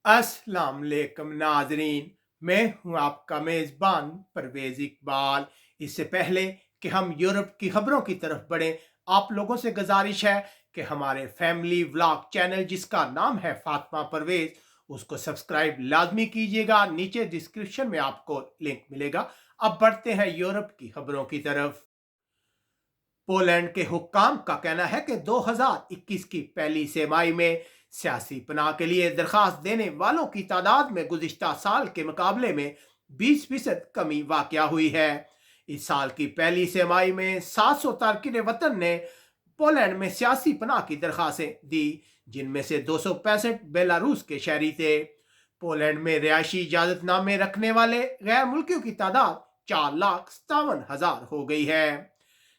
अस्सलाम वालेकुम नाजरीन। मैं हूं आपका मेज़बान परवेज़ इकबाल। इससे पहले कि हम यूरोप की खबरों की तरफ बढ़ें, आप लोगों से गुजारिश है कि हमारे फैमिली व्लॉग चैनल जिसका नाम है फातिमा परवेज़, उसको सब्सक्राइब लाजमी कीजिएगा। नीचे डिस्क्रिप्शन में आपको लिंक मिलेगा। अब बढ़ते हैं यूरोप की खबरों की तरफ। पोलैंड के हुक्काम का कहना है कि 2021 की पहली तिमाही में सियासी पनाह के लिए दरखास्त देने वालों की तादाद में गुज़िश्ता साल के मुकाबले में 20% कमी वाक़या हुई है। इस साल की पहली तिमाही में 700 तारकिन वतन ने पोलैंड में सियासी पनाह की दरखास्तें दी, जिनमें से 265 बेलारूस के शहरी थे। पोलैंड में रिहायशी इजाजतनामे रखने वाले गैर मुल्कियों की तादाद 4,57,000 हो गई है।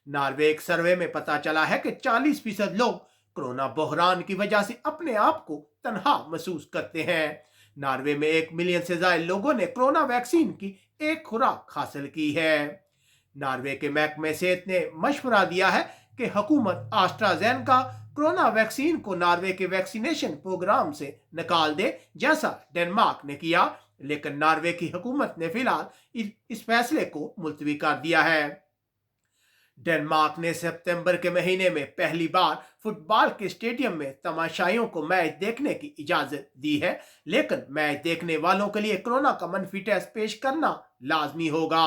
नॉर्वे एक सर्वे में पता चला है कि 40% लोग कोरोना बहरान की वजह से अपने आप को तनहा महसूस करते हैं। नॉर्वे में 1 मिलियन से ज्यादा लोगों ने कोरोना वैक्सीन की एक खुराक हासिल की है। नॉर्वे के महकमे सेहत ने मशवरा दिया है कि हुकूमत एस्ट्राजेनेका कोरोना वैक्सीन को नॉर्वे के वैक्सीनेशन प्रोग्राम से निकाल दे, जैसा डेनमार्क ने किया, लेकिन नॉर्वे की हुकूमत ने फिलहाल इस फैसले को मुलतवी कर दिया है। डेनमार्क ने सितंबर के महीने में पहली बार फुटबॉल के स्टेडियम में तमाशाइयों को मैच देखने की इजाजत दी है, लेकिन मैच देखने वालों के लिए कोरोना का मनफी टेस्ट पेश करना लाजमी होगा।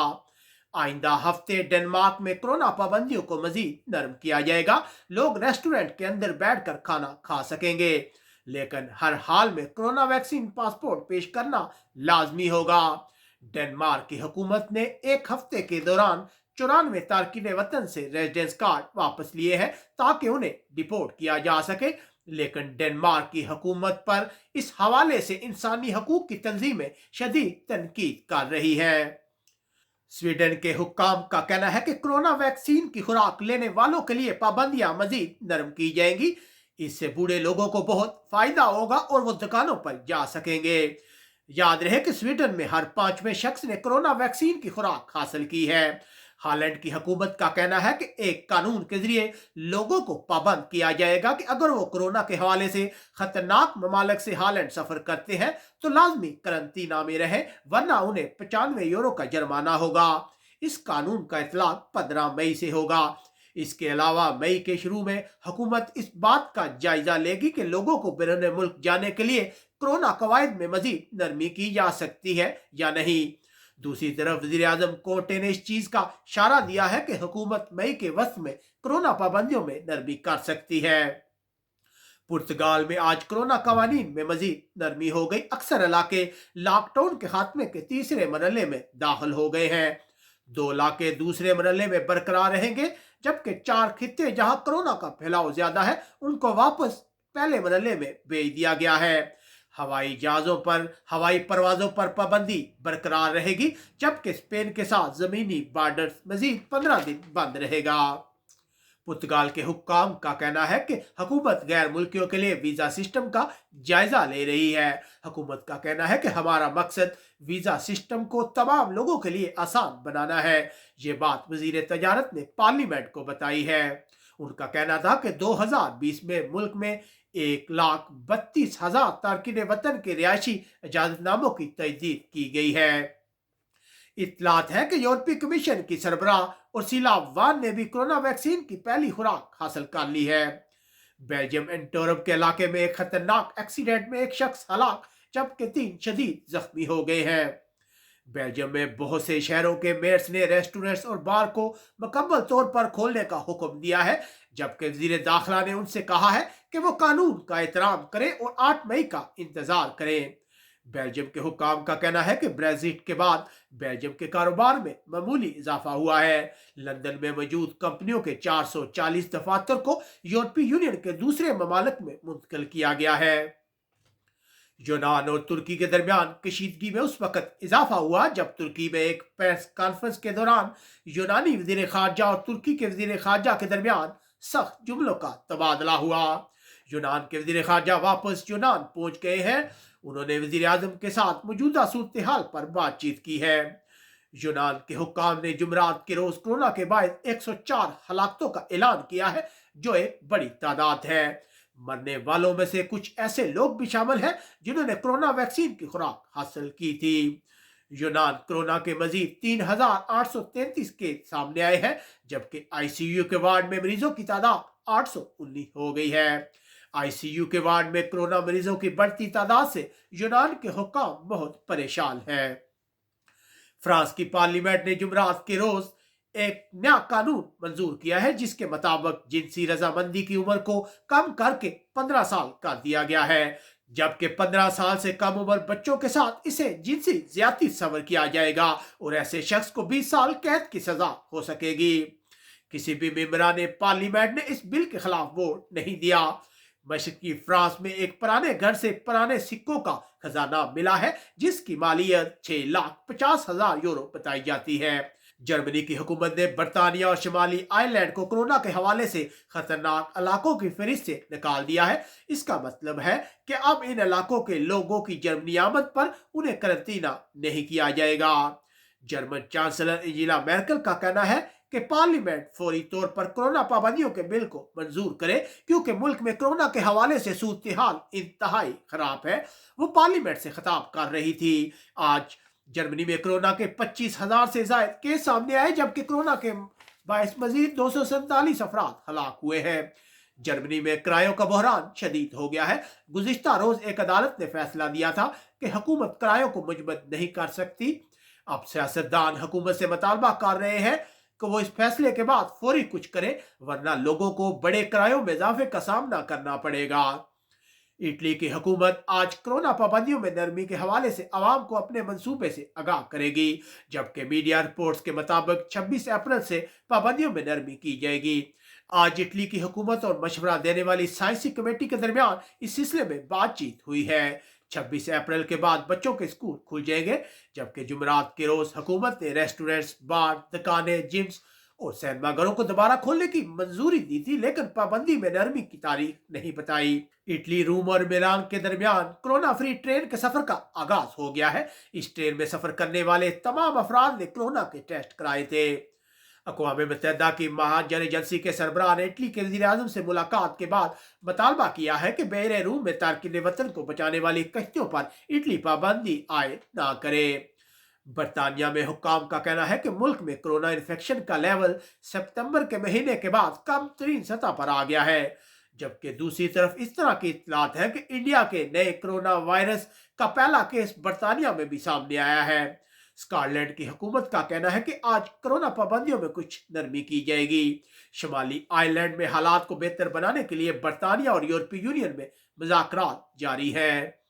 आइंदा हफ्ते डेनमार्क में कोरोना पाबंदियों को मजीद नरम किया जाएगा। लोग रेस्टोरेंट के अंदर बैठकर खाना खा सकेंगे, लेकिन हर हाल में कोरोना वैक्सीन पासपोर्ट पेश करना लाजमी होगा। डेनमार्क की हुकूमत ने एक हफ्ते के दौरान 94 तारकिन वतन से रेजिडेंस कार्ड वापस लिए हैं ताकि उन्हें डिपोर्ट किया जा सके, लेकिन डेनमार्क की हुकूमत पर इस हवाले से इंसानी हकूक की तंजीमें शदीद तनकीद कर रही है। स्वीडन के हुक्काम का कहना है कि कोरोना वैक्सीन की खुराक लेने वालों के लिए पाबंदियां मजीद नरम की जाएंगी। इससे बूढ़े लोगों को बहुत फायदा होगा और वो दुकानों पर जा सकेंगे। याद रहे कि स्वीडन में हर 5वें शख्स ने कोरोना वैक्सीन की खुराक हासिल की है। हालैंड की हुकूमत का कहना है कि एक कानून के जरिए लोगों को पाबंद किया जाएगा कि अगर वो कोरोना के हवाले से खतरनाक ममालिक से हालैंड सफर करते हैं तो लाजमी करंतना में रहे, वरना उन्हें 95 यूरो का जुर्माना होगा। इस कानून का इतलाक 15 मई से होगा। इसके अलावा मई के शुरू में हुकूमत इस बात का जायजा लेगी कि लोगों को बैरून मुल्क जाने के लिए कोरोना कवायद में मजीद नरमी की जा सकती है या नहीं। दूसरी तरफ वजीर आजम कोटे ने इस चीज का इशारा दिया है कि हुकूमत मई के वक्त में कोरोना पाबंदियों में नरमी कर सकती है। पुर्तगाल में आज कोरोना कवानीन में मजीद नरमी हो गई। अक्सर इलाके लॉकडाउन के खात्मे के तीसरे मरहले में दाखिल हो गए हैं। 2 इलाके दूसरे मरहले में बरकरार रहेंगे, जबकि 4 खित्ते जहां कोरोना का फैलाव ज्यादा है उनको वापस पहले मरहले में भेज दिया गया है। हवाई जहाजों पर हवाई परवाजों पर पाबंदी बरकरार रहेगी, जबकि स्पेन के साथ जमीनी बॉर्डर मजीद 15 दिन बंद रहेगा। पुर्तगाल के हुक्काम का कहना है कि हुकूमत गैर मुल्कियों के लिए वीजा सिस्टम का जायजा ले रही है। हुकूमत का कहना है कि हमारा मकसद वीजा सिस्टम को तमाम लोगों के लिए आसान बनाना है। ये बात वजीर तजारत ने पार्लियामेंट को बताई है। उनका कहना था कि 2020 में मुल्क में 1,32,000 तारकिन वतन के रिहायशी इजाजतनामों की तजदीद की गई है। इतलात है कि यूरोपीय कमीशन की सरबराह उर्सुला वान ने भी कोरोना वैक्सीन की पहली खुराक हासिल कर ली है। बेल्जियम एंटोरप के इलाके में एक खतरनाक एक्सीडेंट में एक शख्स हलाक, जबकि 3 शदीद जख्मी हो गए हैं। बेल्जियम में बहुत से शहरों के मेयर्स ने रेस्टोरेंट्स और बार को मुकम्मल तौर पर खोलने का हुक्म दिया है, जबकि वजीर दाखिला ने उनसे कहा है कि वो कानून का एहतराम करें और 8 मई का इंतजार करें। बेल्जियम के हुक्काम का कहना है कि ब्रेक्जिट के बाद बेल्जियम के कारोबार में मामूली इजाफा हुआ है। लंदन में मौजूद कंपनियों के 440 दफातर को यूरोपीय यूनियन के दूसरे ममालिक में मुंतकिल किया गया है। यूनान और तुर्की के दरमियान कशीदगी में उस वक्त इजाफा हुआ जब तुर्की में एक प्रेस कॉन्फ्रेंस के दौरान यूनानी वजीर खारजा और तुर्की के वजीर खारजा के दरमियान सख्त जुमलों का तबादला हुआ। यूनान के वजीर खारजा वापस यूनान पहुंच गए हैं। उन्होंने वजीर आजम के साथ मौजूदा सूरत हाल पर बातचीत की है। यूनान के हुक्काम ने जुमरात के रोज कोरोना के बाद 104 हलाकतों का ऐलान किया है, जो एक बड़ी तादाद है। मरने वालों में से कुछ ऐसे लोग भी शामिल हैं जिन्होंने कोरोना वैक्सीन की खुराक हासिल की थी। यूनान कोरोना के मजीद 3,833 केस सामने आए हैं, जबकि आईसीयू के वार्ड में मरीजों की तादाद 819 हो गई है। आईसीयू के वार्ड में कोरोना मरीजों की बढ़ती तादाद से यूनान के हुक्काम बहुत परेशान हैं। फ्रांस की पार्लियामेंट ने जुमरात के रोज एक नया कानून मंजूर किया है, जिसके मुताबिक जिनसी रजामंदी की उम्र को कम करके 15 साल कर दिया गया है, जबकि 15 साल से कम उम्र बच्चों के साथ इसे जिनसी ज्यादती सवर किया जाएगा और ऐसे शख्स को 20 साल कैद की सजा हो सकेगी। किसी भी मेंबरान पार्लियामेंट ने इस बिल के खिलाफ वोट नहीं दिया। मशरकी फ्रांस में एक पुराने घर से पुराने सिक्कों का खजाना मिला है, जिसकी मालियत 6,50,000 यूरो बताई जाती है। जर्मनी की हुकूमत ने बर्तानिया और शिमाली आयरलैंड को कोरोना के हवाले से खतरनाक इलाकों की फहरिस्त से निकाल दिया है। इसका मतलब है कि अब इन इलाकों के लोगों की जर्मनी आमद पर उन्हें करंतना नहीं किया जाएगा। जर्मन चांसलर एंजेला मेर्केल का कहना है कि पार्लियामेंट फौरी तौर पर कोरोना पाबंदियों के बिल को मंजूर करे, क्योंकि मुल्क में कोरोना के हवाले से सूरत हाल इंतहाई खराब है। वो पार्लियामेंट से खिताब कर रही थी। आज जर्मनी में कोरोना के 25,000 से ज्यादा केस सामने आए, जबकि कोरोना के बायस मजीद 247 अफराद हलाक हुए हैं। जर्मनी में किरायों का बहरान शदीद हो गया है। गुज़िश्ता रोज एक अदालत ने फैसला दिया था कि हुकूमत किरायों को मुजमद नहीं कर सकती। अब सियासतदान हुकूमत से मुतालबा कर रहे हैं कि वो इस फैसले के बाद फौरी कुछ करे, वरना लोगों को बड़े किरायों में इजाफे का सामना करना पड़ेगा। इटली की हुकूमत आज कोरोना पाबंदियों में नरमी के हवाले से अवाम को अपने मंसूबे से आगाह करेगी, जबकि मीडिया रिपोर्ट्स के मुताबिक 26 अप्रैल से पाबंदियों में नरमी की जाएगी। आज इटली की हुकूमत और मशवरा देने वाली साइंसी कमेटी के दरमियान इस सिलसिले में बातचीत हुई है। 26 अप्रैल के बाद बच्चों के स्कूल खुल जाएंगे, जबकि जुमरात के रोज हुकूमत ने रेस्टोरेंट्स, बार, दुकानें, जिम्स और सिनेमाघरों को दोबारा खोलने की मंजूरी दी थी, लेकिन पाबंदी में नरमी की तारीख नहीं बताई। इटली, रोम और मिलान के दरमियान कोरोना फ्री ट्रेन के सफर का आगाज हो गया है। इस ट्रेन में सफर करने वाले तमाम अफराद ने कोरोना के टेस्ट कराए थे। अक़वाम मुत्तहिदा की महाजन एजेंसी के सरबराह ने इटली के वज़ीर आज़म से मुलाकात के बाद मुतालबा किया है कि बहरे रूम में तारकिन वतन को बचाने वाली कश्तियों पर इटली पाबंदी आयद ना करे। बरतानिया में हुक्काम का कहना है कि मुल्क में कोरोना इन्फेक्शन का लेवल सितंबर के महीने के बाद कम तरीन सतह पर आ गया है, जबकि दूसरी तरफ इस तरह की इत्तलात है कि इंडिया के नए कोरोना वायरस का पहला केस बरतानिया में भी सामने आया है। स्कॉटलैंड की हुकूमत का कहना है कि आज कोरोना पाबंदियों में कुछ नरमी की जाएगी। शुमाली आयरलैंड में हालात को बेहतर बनाने के लिए बरतानिया और यूरोपीय यूनियन में मुज़ाकरात जारी है।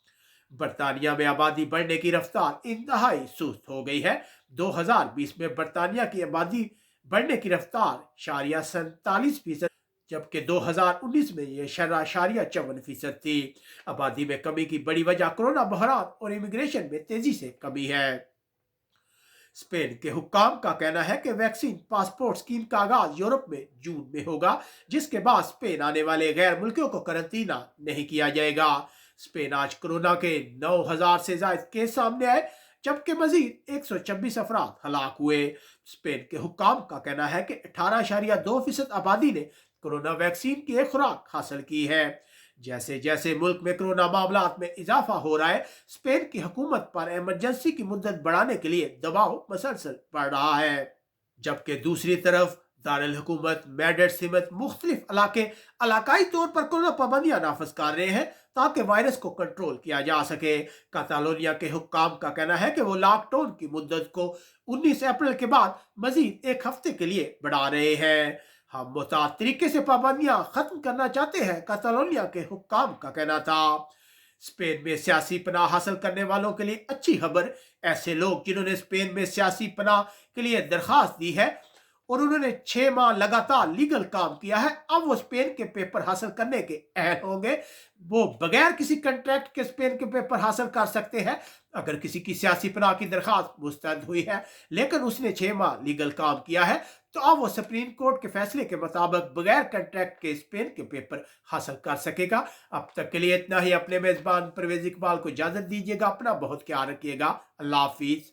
बरतानिया में आबादी बढ़ने की रफ्तार इंतहाई सुस्त हो गई है। 2020 में बरतानिया की आबादी बढ़ने की रफ्तार 47%, जबकि 2019 में यह 54% थी। आबादी में कमी की बड़ी वजह कोरोना बहरान और इमिग्रेशन में तेजी से कमी है। स्पेन के हुक्काम का कहना है कि वैक्सीन पासपोर्ट स्कीम का आगाज यूरोप में जून में होगा, जिसके बाद स्पेन आने वाले गैर मुल्कियों को करंतना नहीं किया जाएगा। स्पेन आज कोरोना के 9,000 से ज्यादा केस सामने आए, जबकि मजीद 126 अफराद हलाक हुए। स्पेन के हुक्काम का कहना है कि 18.2% आबादी ने कोरोना वैक्सीन की एक खुराक हासिल की है। जैसे जैसे मुल्क में कोरोना मामलात में इजाफा हो रहा है, स्पेन की हुकूमत पर इमरजेंसी की मुद्दत बढ़ाने के लिए दबाव मसलसल बढ़ रहा है, जबकि दूसरी तरफ दारुल हुकूमत मैड्रिड समेत मुख्तलिफ इलाके इलाकाई तौर पर कोरोना पाबंदियां नाफिज कर रहे हैं ताकि वायरस को कंट्रोल किया जा सके। कातालोनिया के हुक्काम का कहना है कि वो लॉकडाउन की मुद्दत को 19 अप्रैल के बाद मजीद एक हफ्ते के लिए बढ़ा रहे हैं। हम मुताद तरीके से पाबंदियां खत्म करना चाहते हैं, कातालोनिया के हुक्काम का कहना था। स्पेन में सियासी पनाह हासिल करने वालों के लिए अच्छी खबर, ऐसे लोग जिन्होंने स्पेन में सियासी पनाह के लिए दरखास्त दी है और उन्होंने 6 माह लगातार लीगल काम किया है, अब वो स्पेन के पेपर हासिल करने के अहल होंगे। वो बगैर किसी कंट्रैक्ट के स्पेन के पेपर हासिल कर सकते हैं। अगर किसी की सियासी पनाह की दरखास्त मुस्तरद हुई है लेकिन उसने 6 माह लीगल काम किया है, तो अब वो सुप्रीम कोर्ट के फैसले के मुताबिक बगैर कंट्रैक्ट के स्पेन के पेपर हासिल कर सकेगा। अब तक के लिए इतना ही। अपने मेजबान परवेज इकबाल को इजाजत दीजिएगा। अपना बहुत ख्याल रखिएगा। अल्लाह हाफिज।